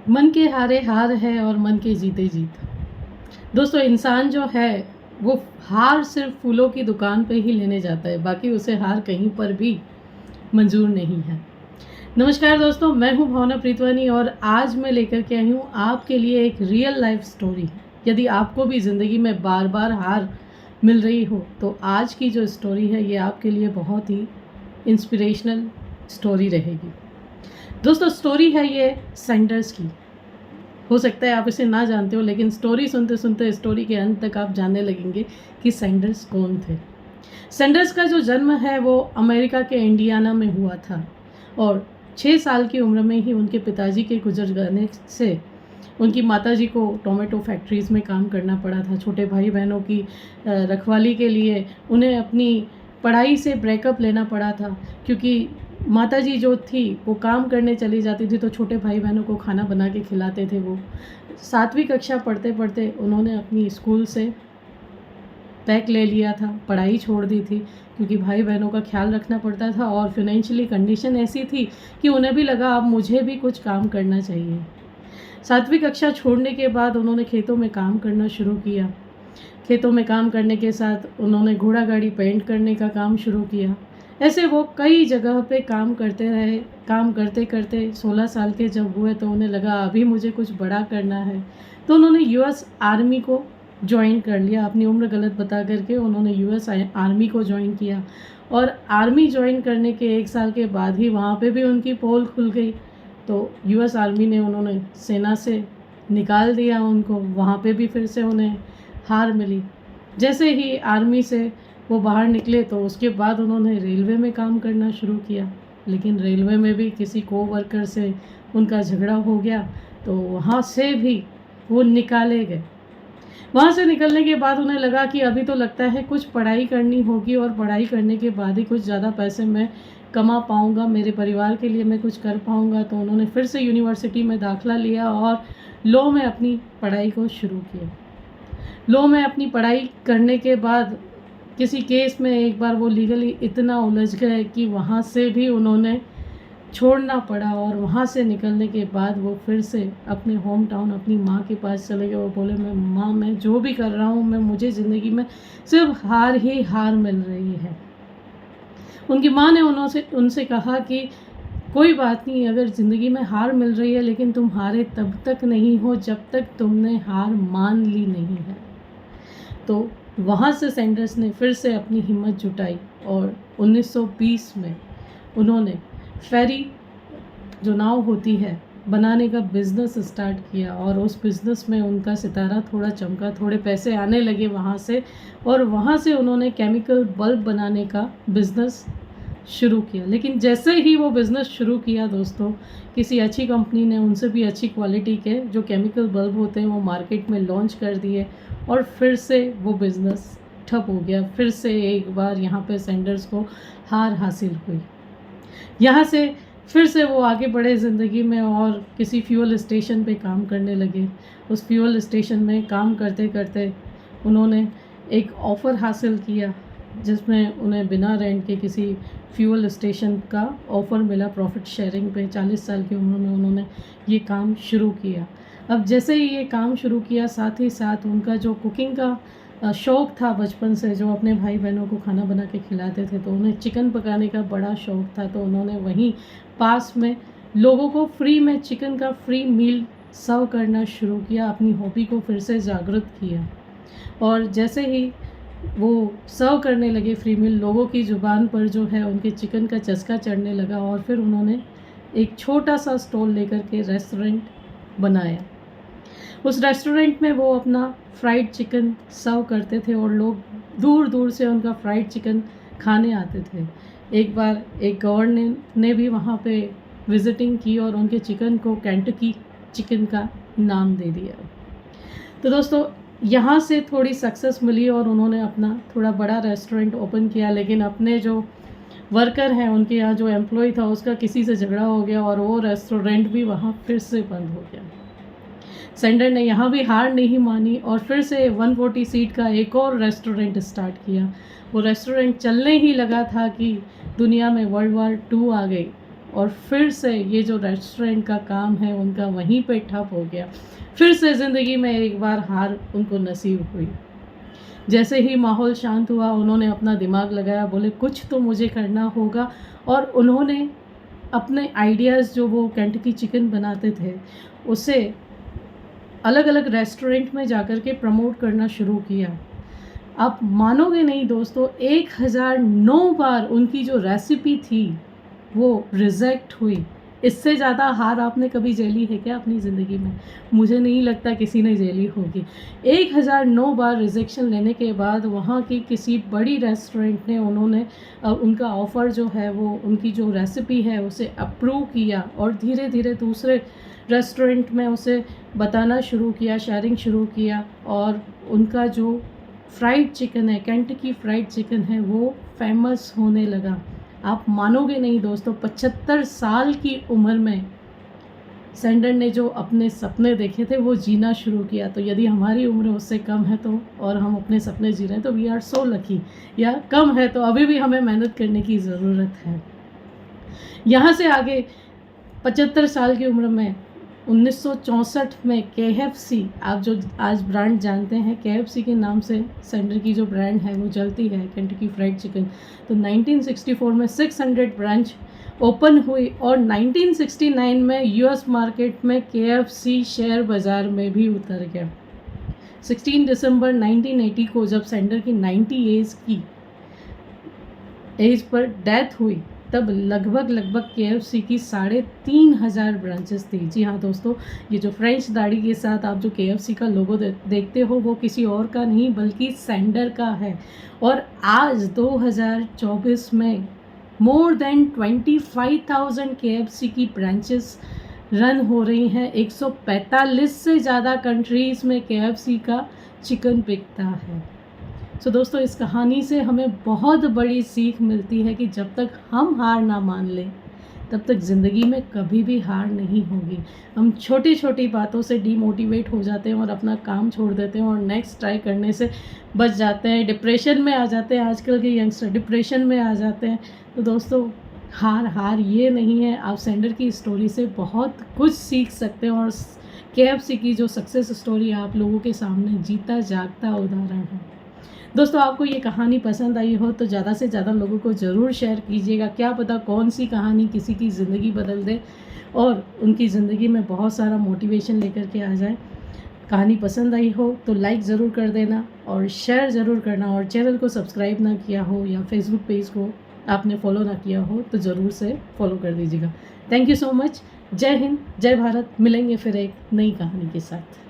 मन के हारे हार है और मन के जीते जीत। दोस्तों, इंसान जो है वो हार सिर्फ फूलों की दुकान पे ही लेने जाता है, बाकी उसे हार कहीं पर भी मंजूर नहीं है। नमस्कार दोस्तों, मैं हूं भावना प्रीतवानी और आज मैं लेकर के आई हूं आपके लिए एक रियल लाइफ स्टोरी। यदि आपको भी ज़िंदगी में बार बार हार मिल रही हो तो आज की जो स्टोरी है ये आपके लिए बहुत ही इंस्पिरेशनल स्टोरी रहेगी। दोस्तों, स्टोरी है ये सैंडर्स की। हो सकता है आप इसे ना जानते हो, लेकिन स्टोरी सुनते सुनते स्टोरी के अंत तक आप जानने लगेंगे कि सैंडर्स कौन थे। सैंडर्स का जो जन्म है वो अमेरिका के इंडियाना में हुआ था और 6 साल की उम्र में ही उनके पिताजी के गुजर जाने से उनकी माताजी को टोमेटो फैक्ट्रीज़ में काम करना पड़ा था। छोटे भाई बहनों की रखवाली के लिए उन्हें अपनी पढ़ाई से ब्रेकअप लेना पड़ा था, क्योंकि माताजी जो थी वो काम करने चली जाती थी तो छोटे भाई बहनों को खाना बना के खिलाते थे। वो 7वीं कक्षा पढ़ते पढ़ते उन्होंने अपनी स्कूल से बैक ले लिया था, पढ़ाई छोड़ दी थी, क्योंकि भाई बहनों का ख्याल रखना पड़ता था और फिनेंशियली कंडीशन ऐसी थी कि उन्हें भी लगा अब मुझे भी कुछ काम करना चाहिए। 7वीं कक्षा छोड़ने के बाद उन्होंने खेतों में काम करना शुरू किया। खेतों में काम करने के साथ उन्होंने घोड़ा गाड़ी पेंट करने का काम शुरू किया। ऐसे वो कई जगह पे काम करते रहे। काम करते करते 16 साल के जब हुए तो उन्हें लगा अभी मुझे कुछ बड़ा करना है, तो उन्होंने यूएस आर्मी को ज्वाइन कर लिया। अपनी उम्र गलत बता करके उन्होंने यूएस आर्मी को ज्वाइन किया और आर्मी ज्वाइन करने के 1 साल के बाद ही वहाँ पे भी उनकी पोल खुल गई। तो यूएस आर्मी ने उन्होंने सेना से निकाल दिया उनको, वहाँ पे भी फिर से उन्हें हार मिली। जैसे ही आर्मी से वो बाहर निकले तो उसके बाद उन्होंने रेलवे में काम करना शुरू किया, लेकिन रेलवे में भी किसी कोवर्कर से उनका झगड़ा हो गया तो वहाँ से भी वो निकाले गए। वहाँ से निकलने के बाद उन्हें लगा कि अभी तो लगता है कुछ पढ़ाई करनी होगी और पढ़ाई करने के बाद ही कुछ ज़्यादा पैसे मैं कमा पाऊँगा, मेरे परिवार के लिए मैं कुछ कर पाऊँगा। तो उन्होंने फिर से यूनिवर्सिटी में दाखिला लिया और लॉ में अपनी पढ़ाई को शुरू किया। लॉ में अपनी पढ़ाई करने के बाद किसी केस में एक बार वो लीगली इतना उलझ गए कि वहाँ से भी उन्होंने छोड़ना पड़ा और वहाँ से निकलने के बाद वो फिर से अपने होम टाउन अपनी माँ के पास चले गए। वो बोले मैं जो भी कर रहा हूँ मुझे ज़िंदगी में सिर्फ हार ही हार मिल रही है। उनकी माँ ने उनसे कहा कि कोई बात नहीं, अगर ज़िंदगी में हार मिल रही है लेकिन तुम हारे तब तक नहीं हो जब तक तुमने हार मान ली नहीं है। तो वहाँ से सैंडर्स ने फिर से अपनी हिम्मत जुटाई और 1920 में उन्होंने फेरी जो नाव होती है बनाने का बिज़नेस स्टार्ट किया और उस बिज़नेस में उनका सितारा थोड़ा चमका, थोड़े पैसे आने लगे वहाँ से, और वहाँ से उन्होंने केमिकल बल्ब बनाने का बिज़नेस शुरू किया। लेकिन जैसे ही वो बिज़नेस शुरू किया दोस्तों, किसी अच्छी कंपनी ने उनसे भी अच्छी क्वालिटी के जो केमिकल बल्ब होते हैं वो मार्केट में लॉन्च कर दिए और फिर से वो बिज़नेस ठप हो गया। फिर से एक बार यहाँ पे सैंडर्स को हार हासिल हुई। यहाँ से फिर से वो आगे बढ़े ज़िंदगी में और किसी फ्यूल स्टेशन पे काम करने लगे। उस फ्यूल स्टेशन में काम करते करते उन्होंने एक ऑफ़र हासिल किया जिसमें उन्हें बिना रेंट के किसी फ्यूल स्टेशन का ऑफ़र मिला प्रॉफिट शेयरिंग पे। 40 साल की उम्र में उन्होंने ये काम शुरू किया। अब जैसे ही ये काम शुरू किया, साथ ही साथ उनका जो कुकिंग का शौक़ था बचपन से, जो अपने भाई बहनों को खाना बना के खिलाते थे, तो उन्हें चिकन पकाने का बड़ा शौक़ था। तो उन्होंने वहीं पास में लोगों को फ्री में चिकन का फ्री मील सर्व करना शुरू किया, अपनी हॉबी को फिर से जागृत किया। और जैसे ही वो सर्व करने लगे फ्री मील, लोगों की ज़ुबान पर जो है उनके चिकन का चस्का चढ़ने लगा और फिर उन्होंने एक छोटा सा स्टॉल लेकर के रेस्टोरेंट बनाया। उस रेस्टोरेंट में वो अपना फ्राइड चिकन सर्व करते थे और लोग दूर दूर से उनका फ्राइड चिकन खाने आते थे। एक बार एक गवर्नर ने भी वहाँ पे विज़िटिंग की और उनके चिकन को केंटकी चिकन का नाम दे दिया। तो दोस्तों, यहाँ से थोड़ी सक्सेस मिली और उन्होंने अपना थोड़ा बड़ा रेस्टोरेंट ओपन किया, लेकिन अपने जो वर्कर हैं उनके यहाँ जो एम्प्लॉय था उसका किसी से झगड़ा हो गया और वो रेस्टोरेंट भी वहाँ फिर से बंद हो गया। सैंडर ने यहाँ भी हार नहीं मानी और फिर से 140 सीट का एक और रेस्टोरेंट स्टार्ट किया। वो रेस्टोरेंट चलने ही लगा था कि दुनिया में वर्ल्ड वार 2 आ गई और फिर से ये जो रेस्टोरेंट का काम है उनका वहीं पे ठप हो गया। फिर से ज़िंदगी में एक बार हार उनको नसीब हुई। जैसे ही माहौल शांत हुआ, उन्होंने अपना दिमाग लगाया, बोले कुछ तो मुझे करना होगा, और उन्होंने अपने आइडियाज़ जो वो केंटकी चिकन बनाते थे उसे अलग अलग रेस्टोरेंट में जाकर के प्रमोट करना शुरू किया। आप मानोगे नहीं दोस्तों, 1009 बार उनकी जो रेसिपी थी वो रिजेक्ट हुई। इससे ज़्यादा हार आपने कभी झेली है क्या अपनी ज़िंदगी में? मुझे नहीं लगता किसी ने झेली होगी। 1009 बार रिजेक्शन लेने के बाद वहाँ की किसी बड़ी रेस्टोरेंट ने उन्होंने उनका ऑफ़र जो है वो, उनकी जो रेसिपी है उसे अप्रूव किया, और धीरे धीरे दूसरे रेस्टोरेंट में उसे बताना शुरू किया, शेयरिंग शुरू किया, और उनका जो फ्राइड चिकन है, केंटकी फ्राइड चिकन है, वो फेमस होने लगा। आप मानोगे नहीं दोस्तों, 75 साल की उम्र में सैंडर ने जो अपने सपने देखे थे वो जीना शुरू किया। तो यदि हमारी उम्र उससे कम है तो, और हम अपने सपने जी रहे हैं, तो वी आर सो लकी। या कम है तो अभी भी हमें मेहनत करने की ज़रूरत है। यहाँ से आगे 75 साल की उम्र में 1964 में KFC, आप जो आज ब्रांड जानते हैं, KFC के नाम से सैंडर की जो ब्रांड है वो चलती है, केंटकी फ्राइड चिकन। तो 1964 में 600 ब्रांच ओपन हुई, और 1969 में US मार्केट में KFC शेयर बाज़ार में भी उतर गया। 16 दिसंबर 1980 को जब सैंडर की 90 एज पर डेथ हुई, तब लगभग KFC की 3,500 ब्रांचेस थी। जी हाँ दोस्तों, ये जो फ्रेंच दाढ़ी के साथ आप जो KFC का लोगो देखते हो वो किसी और का नहीं बल्कि सैंडर का है। और आज 2024 में मोर देन 25,000 KFC की ब्रांचेस रन हो रही हैं। 145 से ज़्यादा कंट्रीज़ में KFC का चिकन बिकता है। सो दोस्तों, इस कहानी से हमें बहुत बड़ी सीख मिलती है कि जब तक हम हार ना मान लें तब तक ज़िंदगी में कभी भी हार नहीं होगी। हम छोटी छोटी बातों से डीमोटिवेट हो जाते हैं और अपना काम छोड़ देते हैं और नेक्स्ट ट्राई करने से बच जाते हैं, डिप्रेशन में आ जाते हैं। आजकल के यंगस्टर डिप्रेशन में आ जाते हैं। तो दोस्तों, हार ये नहीं है। आप सैंडर की स्टोरी से बहुत कुछ सीख सकते हैं, और KFC की जो सक्सेस स्टोरी आप लोगों के सामने जीता जागता उदाहरण है। दोस्तों, आपको ये कहानी पसंद आई हो तो ज़्यादा से ज़्यादा लोगों को ज़रूर शेयर कीजिएगा। क्या पता कौन सी कहानी किसी की ज़िंदगी बदल दे और उनकी ज़िंदगी में बहुत सारा मोटिवेशन लेकर के आ जाए। कहानी पसंद आई हो तो लाइक ज़रूर कर देना और शेयर ज़रूर करना, और चैनल को सब्सक्राइब ना किया हो या फेसबुक पेज को आपने फॉलो ना किया हो तो ज़रूर से फॉलो कर दीजिएगा। Thank you so much. जय हिंद, जय भारत। मिलेंगे फिर एक नई कहानी के साथ।